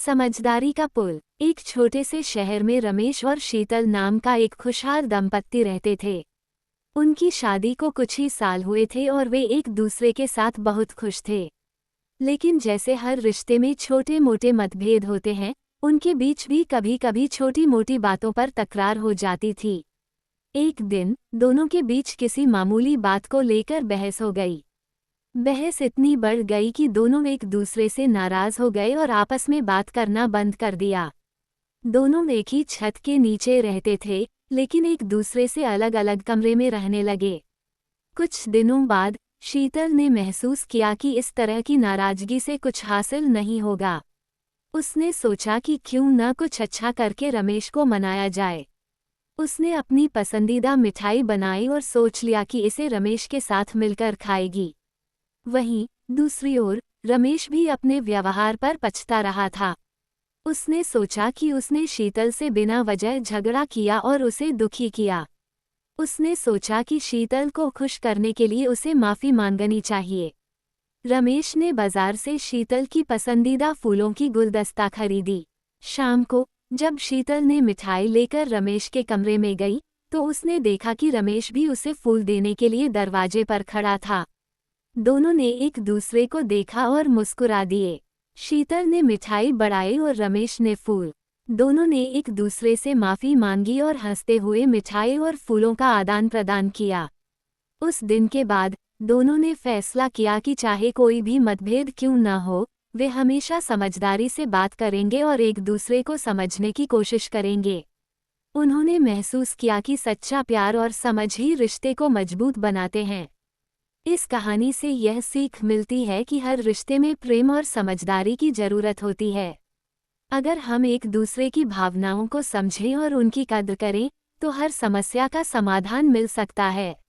समझदारी का पुल। एक छोटे से शहर में रमेश और शीतल नाम का एक खुशहाल दंपत्ति रहते थे। उनकी शादी को कुछ ही साल हुए थे और वे एक दूसरे के साथ बहुत खुश थे। लेकिन जैसे हर रिश्ते में छोटे मोटे मतभेद होते हैं, उनके बीच भी कभी कभी छोटी मोटी बातों पर तकरार हो जाती थी। एक दिन दोनों के बीच किसी मामूली बात को लेकर बहस हो गई। बहस इतनी बढ़ गई कि दोनों एक दूसरे से नाराज हो गए और आपस में बात करना बंद कर दिया। दोनों एक ही छत के नीचे रहते थे, लेकिन एक दूसरे से अलग अलग कमरे में रहने लगे। कुछ दिनों बाद शीतल ने महसूस किया कि इस तरह की नाराजगी से कुछ हासिल नहीं होगा। उसने सोचा कि क्यों न कुछ अच्छा करके रमेश को मनाया जाए। उसने अपनी पसंदीदा मिठाई बनाई और सोच लिया कि इसे रमेश के साथ मिलकर खाएगी। वहीं दूसरी ओर रमेश भी अपने व्यवहार पर पछता रहा था। उसने सोचा कि उसने शीतल से बिना वजह झगड़ा किया और उसे दुखी किया। उसने सोचा कि शीतल को खुश करने के लिए उसे माफ़ी मांगनी चाहिए। रमेश ने बाजार से शीतल की पसंदीदा फूलों की गुलदस्ता खरीदी। शाम को जब शीतल ने मिठाई लेकर रमेश के कमरे में गई, तो उसने देखा कि रमेश भी उसे फूल देने के लिए दरवाजे पर खड़ा था। दोनों ने एक दूसरे को देखा और मुस्कुरा दिए। शीतल ने मिठाई बढ़ाई और रमेश ने फूल। दोनों ने एक दूसरे से माफ़ी मांगी और हंसते हुए मिठाई और फूलों का आदान प्रदान किया। उस दिन के बाद दोनों ने फैसला किया कि चाहे कोई भी मतभेद क्यों न हो, वे हमेशा समझदारी से बात करेंगे और एक दूसरे को समझने की कोशिश करेंगे। उन्होंने महसूस किया कि सच्चा प्यार और समझ ही रिश्ते को मजबूत बनाते हैं। इस कहानी से यह सीख मिलती है कि हर रिश्ते में प्रेम और समझदारी की जरूरत होती है। अगर हम एक दूसरे की भावनाओं को समझें और उनकी कद्र करें, तो हर समस्या का समाधान मिल सकता है।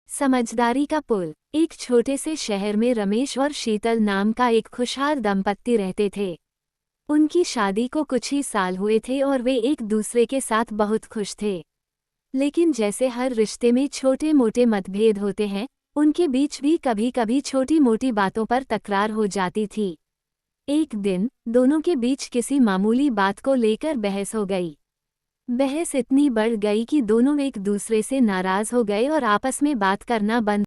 समझदारी का पुल। एक छोटे से शहर में रमेश और शीतल नाम का एक खुशहाल दंपत्ति रहते थे। उनकी शादी को कुछ ही साल हुए थे और वे एक दूसरे के साथ बहुत खुश थे। लेकिन जैसे हर रिश्ते में छोटे मोटे मतभेद होते हैं, उनके बीच भी कभी कभी छोटी मोटी बातों पर तकरार हो जाती थी। एक दिन दोनों के बीच किसी मामूली बात को लेकर बहस हो गई। बहस इतनी बढ़ गई कि दोनों एक दूसरे से नाराज हो गए और आपस में बात करना बंद